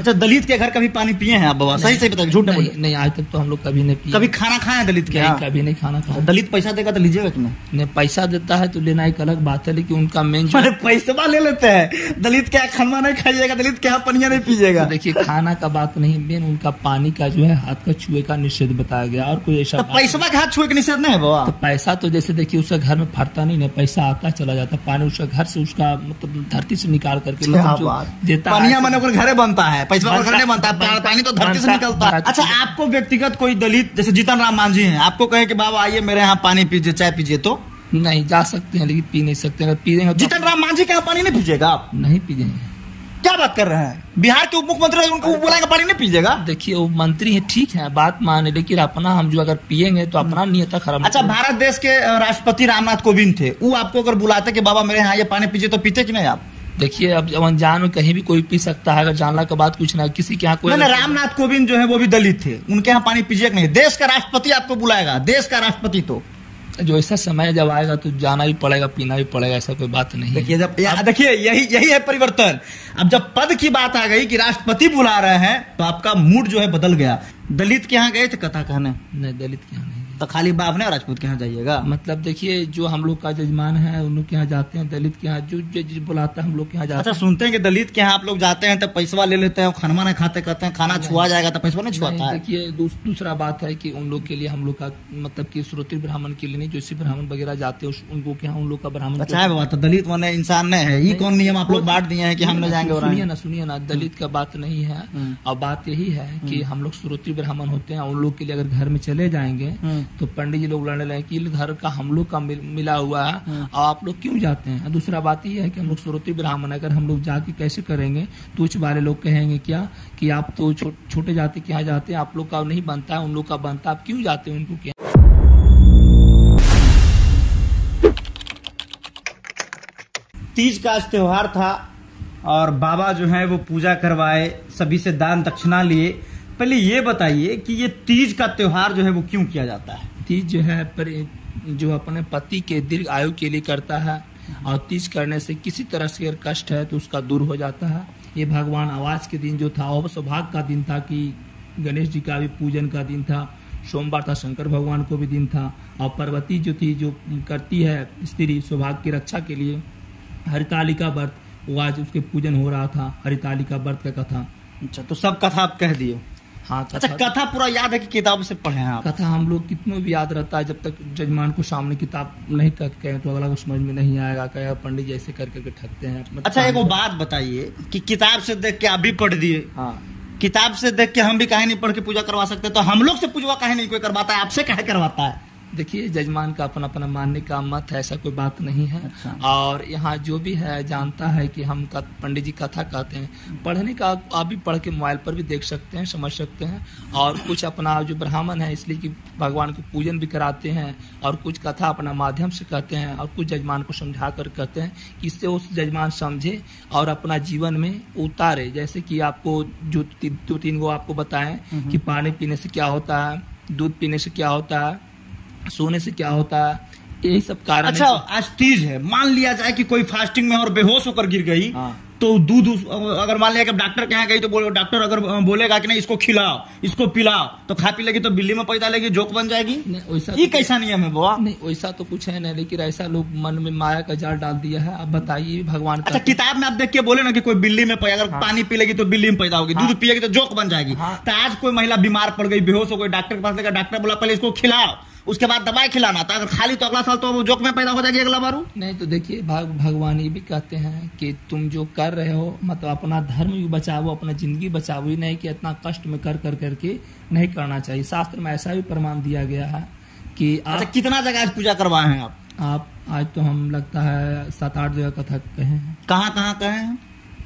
अच्छा, दलित के घर कभी पानी पिए हैं आप बाबा? सही से बताइए, झूठ नहीं। नहीं, आज तक तो हम लोग कभी नहीं पिए। कभी खाना खाए हैं दलित के यहाँ? कभी नहीं खाना खाया। दलित पैसा देगा तो लीजिएगा कि नहीं? पैसा देता है तो लेना एक अलग बात है, लेकिन उनका मेन पैसा ले लेते हैं। दलित के यहाँ खाना नहीं खाइएगा, दलित के यहाँ पनिया नहीं पीजिएगा। देखिए, खाना का बात नहीं, मेन उनका पानी का जो है हाथ का छुए का निषेध बताया गया, और कोई ऐसा पैसा का हाथ छुए का निषेध नहीं है बाबा। तो पैसा तो जैसे देखिए उसका घर में फटता नहीं, पैसा आता चला जाता, पानी उसका घर से, उसका मतलब धरती से निकाल करके देता है। पानी मैंने घरे बनता है, पैसा घर नहीं बनता है, पानी तो धरती से निकलता है। अच्छा, आपको व्यक्तिगत कोई दलित जैसे जीतन राम मांझी हैं, आपको कहे कि बाबा आइए मेरे यहाँ पानी पीजिए, चाय पीजिए, तो नहीं जा सकते हैं, लेकिन पी नहीं सकते। अगर पीएंगे तो जीतन राम मांझी के यहाँ पानी नहीं पीजिएगा आप? नहीं पीजेंगे। क्या बात कर रहे हैं? बिहार के उप मुख्यमंत्री उनको बुलाएंगे, पानी नहीं पीजिएगा? देखिए, वो मंत्री है, ठीक है, बात माने, लेकिन अपना हम जो अगर पियेंगे तो अपना नियत खराब। अच्छा, भारत देश के राष्ट्रपति रामनाथ कोविंद थे, वो आपको अगर बुलाते कि बाबा मेरे यहाँ ये पानी पीजिए, तो पीते कि नहीं आप? देखिए, अब अनजान में कहीं भी कोई पी सकता है, अगर जानला के बाद कुछ ना किसी के यहाँ कोई। रामनाथ कोविंद जो है वो भी दलित थे, उनके यहाँ पानी पीजिए कि नहीं? देश का राष्ट्रपति आपको बुलाएगा, देश का राष्ट्रपति, तो जो ऐसा समय जब आएगा तो जाना भी पड़ेगा, पीना भी पड़ेगा, ऐसा कोई बात नहीं। देखिए, देखिए यही है परिवर्तन। अब जब पद की बात आ गई कि राष्ट्रपति बुला रहे हैं, तो आपका मूड जो है बदल गया। दलित के यहाँ गए थे कथा कहने? नहीं, दलित के यहाँ नहीं। तो खाली बाबने और राजपूत के यहाँ जाइएगा? मतलब देखिए, जो हम लोग का जजमान है उन लोग के यहाँ जाते हैं, दलित के यहाँ जो बुलाता है हम लोग के यहाँ जाते हैं। अच्छा, सुनते हैं कि दलित के यहाँ आप लोग जाते हैं तो पैसा ले लेते हैं, खाना नहीं खाते, कहते हैं खाना छुआ जाएगा तो पैसा नहीं छुआता है। देखिए, दूसरा बात है कि उन लोग के लिए हम लोग का मतलब कि श्रोत्री ब्राह्मण के लिए नहीं, जो इसी ब्राह्मण वगैरह जाते हैं उनको के यहाँ उन लोग का ब्राह्मण। अच्छा है बाबा, तो दलित माने इंसान नहीं है, ये कौन नियम आप लोग बांट दिए हैं कि हम नहीं जाएंगे? सुनिए ना, दलित का बात नहीं है, और बात यही है कि हम लोग श्रोत्री ब्राह्मण होते हैं, उन लोग के लिए अगर घर में चले जाएंगे तो पंडित जी लोग लड़ने लगे कि घर का हम लोग का मिला हुआ है और आप लोग क्यों जाते हैं। दूसरा बात यह है कि हम लोग श्रोत्री ब्राह्मण, अगर हम लोग जाके कैसे करेंगे तो कुछ वाले लोग कहेंगे क्या कि आप तो छोटे जाति के यहाँ जाते हैं, आप लोग का नहीं बनता है, उन लोग का बनता है, आप क्यों जाते हैं उनको क्या। तीज का आज त्योहार था और बाबा जो है वो पूजा करवाए, सभी से दान दक्षिणा लिए। पहले ये बताइए कि ये तीज का त्योहार जो है वो क्यों किया जाता है? तीज जो है जो अपने पति के दीर्घ आयु के लिए करता है, और तीज करने से किसी तरह से अगर कष्ट है तो उसका दूर हो जाता है। ये भगवान आवास के दिन जो था वो सौभाग्य का दिन था, कि गणेश जी का भी पूजन का दिन था, सोमवार था, शंकर भगवान को भी दिन था, और पार्वती जो थी जो करती है स्त्री सौभाग्य की रक्षा के लिए हरितालिका व्रत, वो आज उसके पूजन हो रहा था, हरितालिका व्रत का कथा। अच्छा, तो सब कथा आप कह दिए? हाँ। अच्छा, कथा पूरा याद है कि किताब से पढ़े हैं आप? कथा हम लोग कितनों भी याद रहता है, जब तक जजमान को सामने किताब नहीं कहे तो अगला को समझ में नहीं आएगा, कहेगा पंडित जैसे करके ठगते हैं। अच्छा, एक बात बताइए कि किताब से देख के आप भी पढ़ दिए, हाँ, किताब से देख के हम भी काहे नहीं पढ़ के पूजा करवा सकते? तो हम लोग से पूजवा काहे नहीं कोई करवाता है, आपसे काहे करवाता है? देखिए, जजमान का अपना अपना मानने का मत है, ऐसा कोई बात नहीं है। अच्छा। और यहाँ जो भी है जानता है कि हम पंडित जी कथा कहते हैं, पढ़ने का आप भी पढ़ के मोबाइल पर भी देख सकते हैं, समझ सकते हैं। और कुछ अपना जो ब्राह्मण है इसलिए कि भगवान को पूजन भी कराते हैं, और कुछ कथा अपना माध्यम से कहते हैं, और कुछ जजमान को समझा कर कहते हैं कि इससे उस जजमान समझे और अपना जीवन में उतारे। जैसे कि आपको जो दो तीन गो आपको बताएं कि पानी पीने से क्या होता है, दूध पीने से क्या होता है, सोने से क्या होता है, यही सब कारण। अच्छा, आज तीज है, मान लिया जाए कि कोई फास्टिंग में और बेहोश होकर गिर गई, तो दूध अगर मान लिया कि डॉक्टर के यहाँ गई तो डॉक्टर अगर बोलेगा कि नहीं इसको खिलाओ, इसको पिलाओ, तो खा पी लेगी तो बिल्ली में पैदा लेगी, जोक बन जाएगी? ये कैसा नियम है बाबा? नहीं, वैसा तो कुछ है नहीं, लेकिन ऐसा लोग मन में माया का जाल डाल दिया है। अब बताइए भगवान। अच्छा, किताब में आप देख के बोले ना कि कोई बिल्ली में पैदा, अगर पानी पी लेगी तो बिल्ली में पैदा होगी, दूध पिएगी तो जोक बन जाएगी। तो आज कोई महिला बीमार पड़ गई, बेहोश हो गई, डॉक्टर के पास लेकर, डॉक्टर बोला पहले इसको खिलाओ, उसके बाद दवाई खिलाना था, अगर खाली तो अगला साल तो वो जोक में पैदा हो जाएगी अगला बारू। नहीं, तो देखिए भगवान ये भी कहते हैं कि तुम जो कर रहे हो मतलब अपना धर्म भी बचाओ, अपना जिंदगी बचाओ, ही नहीं कि इतना कष्ट में कर करके नहीं करना चाहिए। शास्त्र में ऐसा भी प्रमाण दिया गया है कि अच्छा, कितना जगह आज पूजा करवाए हैं आप? आज तो हम लगता है 7-8 जगह कथा कहे हैं। कहाँ कहाँ कहे हैं?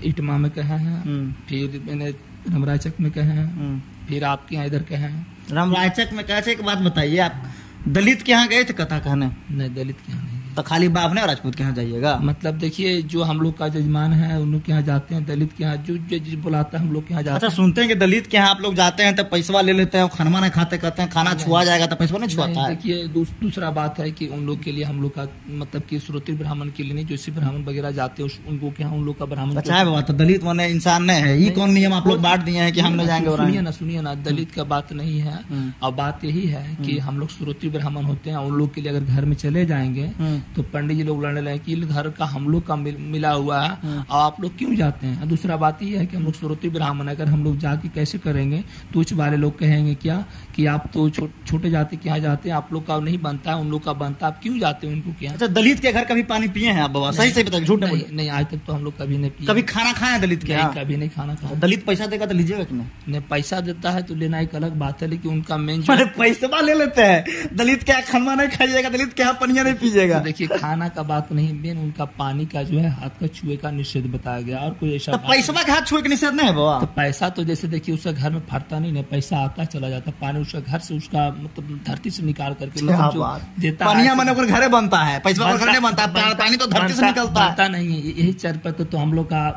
इटमा में कहे हैं, फिर मैंने रमराचक में कहे हैं, फिर आपके यहाँ इधर कहे हैं। रमराचक में कैसे? एक बात बताइए, आप दलित के यहाँ गए थे कथा कहने? नहीं, दलित के यहाँ नहीं गए। तो खाली बावने और राजपूत के यहाँ जाइएगा? मतलब देखिए, जो हम लोग का जजमान है उन लोग के यहाँ जाते हैं, दलित के यहाँ जो जज बुलाता है हम लोग के यहाँ जाते हैं। अच्छा, सुनते हैं कि दलित के यहाँ आप लोग जाते हैं तो पैसा ले लेते हैं, खाना नहीं खाते, कहते हैं खाना छुआ जाएगा तो पैसा नहीं छुआता है। देखिए दूसरा बात है कि उन लोग के लिए हम लोग का मतलब कि श्रोत्री ब्राह्मण के लिए नहीं, जो ब्राह्मण वगैरह जाते हैं उनको क्या उन लोग का ब्राह्मण। अच्छा है बाबा, तो दलित माने इंसान नहीं है, ये कौन नियम आप लोग बांट दिए हैं कि हम नहीं जाएंगे? सुनिए ना, दलित का बात नहीं है। अब बात यही है कि हम लोग श्रोत्री ब्राह्मण होते हैं, उन लोग के लिए अगर घर में चले जाएंगे तो पंडित जी लोग लड़ने लगे कि घर का हम लोग का मिला हुआ है और आप लोग क्यों जाते हैं। दूसरा बात ये है कि हम लोग श्रोत्री ब्राह्मण, अगर हम लोग जाके कैसे करेंगे तो उच्च वाले लोग कहेंगे क्या कि आप तो छोटे जाति के यहाँ जाते हैं, आप लोग का नहीं बनता है, उन लोग का बनता है, आप क्यों जाते हैं उनको क्या? अच्छा, दलित के घर कभी पानी पिए हैं आप बाबा? सही से बताइए, झूठ नहीं, आज तक तो हम लोग कभी नहीं पिए। कभी खाना खाए दलित के यहाँ? कभी नहीं खाना खाया। दलित पैसा देगा तो लीजिएगा कि नहीं? पैसा देता है तो लेना एक अलग बात है, लेकिन उनका मेन पैसा ले लेते हैं। दलित के यहाँ खाना नहीं खाइएगा, दलित के यहाँ पनिया नहीं पीजिएगा। देखिए, खाना का बात नहीं, मेन उनका पानी का जो है हाथ का छुए का निषेध बताया गया, और कोई ऐसा पैसा का हाथ छुए का निषेध नहीं है बाबा। तो पैसा तो जैसे देखिए उसका घर में फटता नहीं, पैसा आता चला जाता, पानी उसका घर से उसका मतलब धरती से निकाल करके देता है। पानी मैंने घरे बनता है, पैसा घर नहीं बनता, पानी तो धरती से निकलता है। नहीं, यही चर्चा तो हम लोग का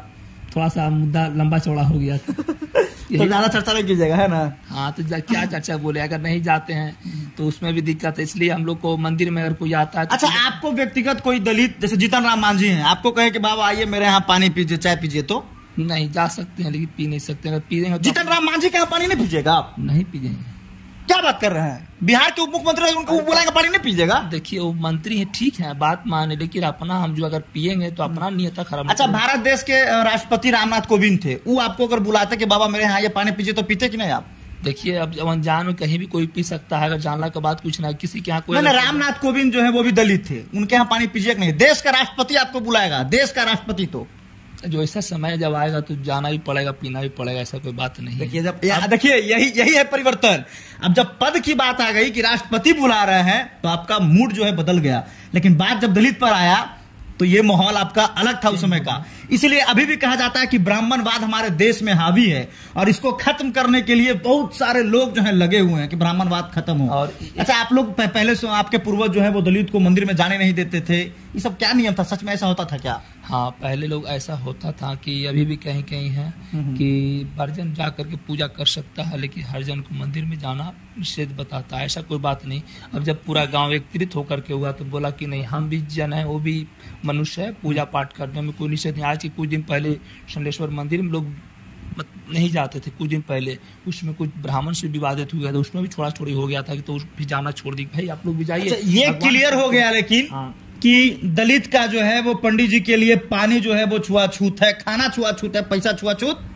थोड़ा सा मुद्दा लंबा चौड़ा हो गया था। तो ज्यादा चर्चा नहीं कीजिएगा, है ना? हाँ, तो क्या चर्चा बोले, अगर नहीं जाते हैं तो उसमें भी दिक्कत है, इसलिए हम लोग को मंदिर में अगर कोई आता है। अच्छा, आपको व्यक्तिगत कोई दलित जैसे जीतन राम मांझी हैं, आपको कहे कि बाबा आइए मेरे यहाँ पानी पीजिए, चाय पीजिए, तो नहीं जा सकते हैं, लेकिन पी नहीं सकते। अगर पीएंगे जीतन राम मांझी के यहाँ पानी नहीं पीजिएगा आप? नहीं पीएंगे। क्या बात कर रहे हैं? बिहार के उप मुख्यमंत्री उनको बोलेंगे पानी नहीं पीजिएगा? देखिए, वो मंत्री है, ठीक है, बात माने, लेकिन अपना हम जो अगर पिएंगे तो अपना नियत खराब। अच्छा, भारत देश के राष्ट्रपति रामनाथ कोविंद थे, वो आपको अगर बुलाते कि बाबा मेरे यहाँ ये पानी पीजिए, तो पीते कि नहीं आप? देखिए, अब अनजान में कहीं भी कोई पी सकता है, अगर जानला के बाद कुछ ना किसी के यहाँ कोई। रामनाथ कोविंद जो है वो भी दलित थे, उनके यहाँ पानी पीजिए कि नहीं? देश का राष्ट्रपति आपको बुलाएगा, देश का राष्ट्रपति, तो जो ऐसा समय जब आएगा तो जाना ही पड़ेगा, पीना भी पड़ेगा, ऐसा कोई बात नहीं। देखिए, देखिए यही है परिवर्तन। अब जब पद की बात आ गई कि राष्ट्रपति बुला रहे हैं तो आपका मूड जो है बदल गया, लेकिन बात जब दलित पर आया तो ये माहौल आपका अलग था उस समय का। इसलिए अभी भी कहा जाता है कि ब्राह्मणवाद हमारे देश में हावी है और इसको खत्म करने के लिए बहुत सारे लोग जो है लगे हुए हैं कि ब्राह्मणवाद खत्म हो। और अच्छा, आप लोग पहले से आपके पूर्वज जो है वो दलित को मंदिर में जाने नहीं देते थे, ये सब क्या नियम था? सच में ऐसा होता था क्या? हाँ, पहले लोग ऐसा होता था कि अभी भी कहीं कहीं है कि हरिजन जा करके पूजा कर सकता है, लेकिन हरिजन को मंदिर में जाना निषेध बताता है, ऐसा कोई बात नहीं। अब जब पूरा गांव एकत्रित होकर के हुआ तो बोला कि नहीं, हम भी जन है, वो भी मनुष्य है, पूजा पाठ करने में कोई निषेध नहीं। आज के कुछ दिन पहले शंडेश्वर मंदिर में लोग नहीं जाते थे, कुछ दिन पहले उसमें कुछ ब्राह्मण से विवादित हो गया था, उसमें भी छोड़ा छोड़ी हो गया था कि तो भी जाना छोड़ दी, भाई आप लोग भी जाइए। ये क्लियर हो गया, लेकिन कि दलित का जो है वो पंडित जी के लिए पानी जो है वो छुआछूत है, खाना छुआछूत है, पैसा छुआछूत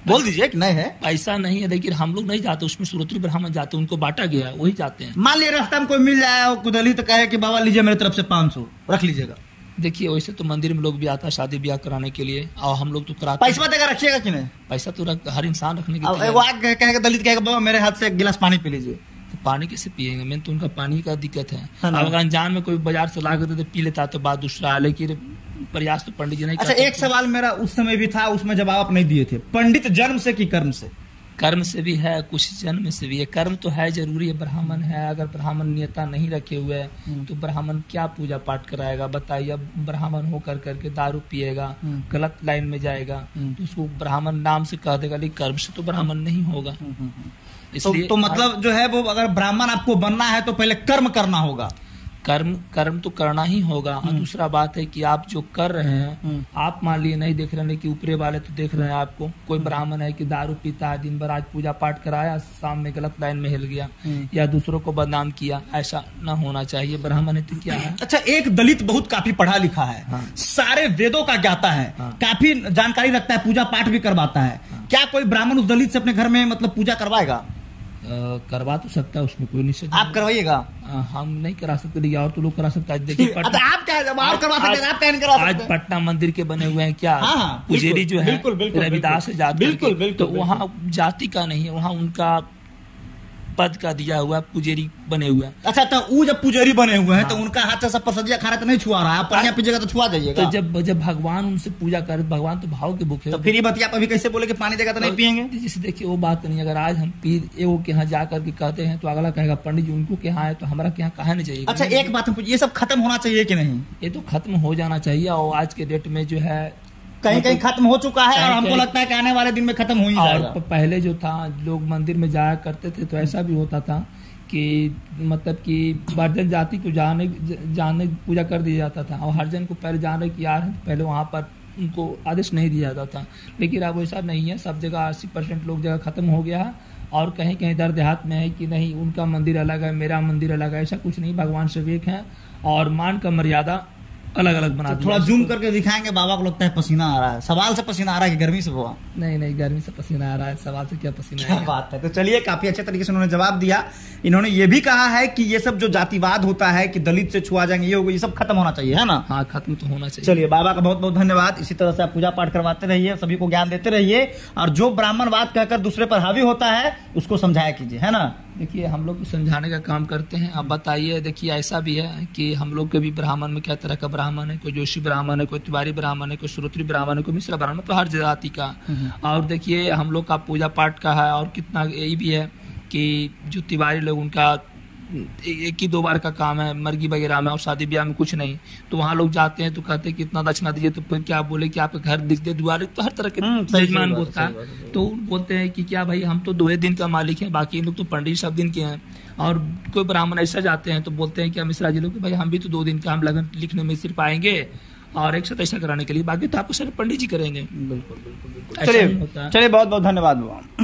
बोल दीजिए कि नहीं है? ऐसा नहीं है, लेकिन हम लोग नहीं जाते, उसमें श्रोत्री ब्राह्मण जाते, उनको बांटा गया है, वही जाते हैं। मान लिया रास्ता में कोई मिल जाए दलित कहे कि बाबा लीजिए मेरी तरफ से 500 रख लीजिएगा। देखिए, वैसे तो मंदिर में लोग भी आता है शादी ब्याह कराने के लिए, और हम लोग तो कराते। पैसा देगा रखिएगा कि नहीं? पैसा तो हर इंसान रखने के लिए कहेगा, दलित कहेगा बाबा मेरे हाथ से एक गिलास पानी पी लीजिए, तो पानी कैसे पिएंगे? मेन तो उनका पानी का दिक्कत है। अब अगर अनजान में कोई बाजार से ला कर पी लेता तो बात दूसरा है, लेकिन प्रयास तो पंडित जी नहीं। अच्छा, एक सवाल मेरा उस समय भी था, उसमें जवाब आप नहीं दिए थे। पंडित जन्म से कि कर्म से? कर्म से भी है, कुछ जन्म से भी है। कर्म तो है जरूरी है, ब्राह्मण है, अगर ब्राह्मण नियता नहीं रखे हुए है तो ब्राह्मण क्या पूजा पाठ कराएगा बताइए? अब ब्राह्मण होकर करके दारू पिएगा, गलत लाइन में जाएगा, तो उसको ब्राह्मण नाम से कह देगा, लेकिन कर्म से तो ब्राह्मण नहीं होगा। इसलिए तो मतलब जो है वो, अगर ब्राह्मण आपको बनना है तो पहले कर्म करना होगा। कर्म तो करना ही होगा। और दूसरा बात है कि आप जो कर रहे हैं, आप मान लिए नहीं देख रहे हैं कि ऊपरे वाले तो देख रहे हैं आपको। कोई ब्राह्मण है कि दारू पीता है, दिन भर आज पूजा पाठ कराया, शाम में गलत लाइन में हिल गया या दूसरों को बदनाम किया, ऐसा न होना चाहिए। ब्राह्मण है तो क्या है? अच्छा, एक दलित बहुत काफी पढ़ा लिखा है, सारे वेदों का ज्ञाता है, काफी जानकारी रखता है, पूजा पाठ भी करवाता है, क्या कोई ब्राह्मण उस दलित से अपने घर में मतलब पूजा करवाएगा? करवा तो सकता है, उसमें कोई निषेध। आप करवाइएगा? हम नहीं करा सकते, और तो लोग करा सकता है। देखिए, आप करवा सकते, आप नहीं करा सकते। आज पटना मंदिर के बने हुए हैं क्या, पुजेरी जो है रविदास जाति, तो वहाँ जाति का नहीं है, वहाँ उनका पद का दिया हुआ पुजेरी बने हुए हैं। अच्छा, तो वो जब पुजारी बने हुए हैं तो उनका हाथ से सब प्रसादिया खा रहा तो नहीं छुआ रहा है, पनिया पीजिएगा तो छुआ जाइएगा। तो जब भगवान उनसे पूजा कर, भगवान तो भाव के भूखे, तो फिर ये बतिया अभी कैसे बोले कि पानी देगा तो नहीं पियेंगे? जैसे देखिए वो बात नहीं, अगर आज हम पीर एगो के यहाँ जा करके कहते हैं तो अगला कहेगा पंडित जी उनको के यहाँ है तो हमारा के यहाँ कहा नहीं चाहिए। अच्छा, एक बात हम ये सब खत्म होना चाहिए कि नहीं? ये तो खत्म हो जाना चाहिए, और आज के डेट में जो है कहीं कहीं खत्म हो चुका है, और हमको लगता है कि आने वाले दिन में खत्म हो ही जाएगा। और पहले जो था लोग मंदिर में जाया करते थे तो ऐसा भी होता था कि मतलब कि वर्जन जाति को जाने पूजा कर दिया जाता था, और हरिजन को पहले जाने की यार पहले वहाँ पर उनको आदेश नहीं दिया जाता था। लेकिन अब ऐसा नहीं है, सब जगह 80% लोग जगह खत्म हो गया है, और कहीं कहीं दर देहात में है कि नहीं उनका मंदिर अलग है, मेरा मंदिर अलग है, ऐसा कुछ नहीं, भगवान सब एक है, और मान का मर्यादा अलग अलग बना दिया। थोड़ा जूम करके दिखाएंगे, बाबा को लगता है पसीना आ रहा है। सवाल से पसीना आ रहा है कि गर्मी से हुआ? नहीं, गर्मी से पसीना आ रहा है, सवाल से क्या पसीना क्या बात है। तो चलिए, काफी अच्छे तरीके से उन्होंने जवाब दिया। इन्होंने ये भी कहा है कि ये सब जो जातिवाद होता है कि दलित से छुआ जाएंगे, ये होगा, ये सब खत्म होना चाहिए, है ना? हाँ, खत्म तो होना चाहिए। चलिए, बाबा का बहुत बहुत धन्यवाद। इसी तरह से आप पूजा पाठ करवाते रहिए, सभी को ज्ञान देते रहिए, और जो ब्राह्मणवाद कहकर दूसरे पर हावी होता है उसको समझाया कीजिए, है ना? देखिए, हम लोग समझाने का काम करते हैं। अब बताइए, देखिए ऐसा भी है कि हम लोग के भी ब्राह्मण में क्या तरह का ब्राह्मण है, कोई जोशी ब्राह्मण है, कोई तिवारी ब्राह्मण है, कोई श्रोत्री ब्राह्मण है, कोई मिश्रा ब्राह्मण, तो हर जाति का। और देखिए हम लोग का पूजा पाठ का है, और कितना यही भी है कि जो तिवारी लोग उनका एक ही 2 बार का काम है, मर्गी वगैरह में, और शादी ब्याह में कुछ नहीं, तो वहाँ लोग जाते हैं तो कहते हैं कितना दक्षिणा दीजिए, तो फिर क्या बोले कि आपके घर दिख दे द्वारे, तो हर तरह के जजमान बोलता है, तो बोलते हैं कि क्या भाई हम तो 2 दिन का मालिक हैं, बाकी लोग तो पंडित सब दिन के हैं। और कोई ब्राह्मण ऐसा जाते हैं तो बोलते हैं कि मिश्रा जी लोग भाई हम भी तो 2 दिन का हम लगन लिखने में सिर्फ आएंगे और एक साथ ऐसा कराने के लिए, बाकी तो आपको सारे पंडित जी करेंगे। बिल्कुल। चलिए बहुत बहुत धन्यवाद।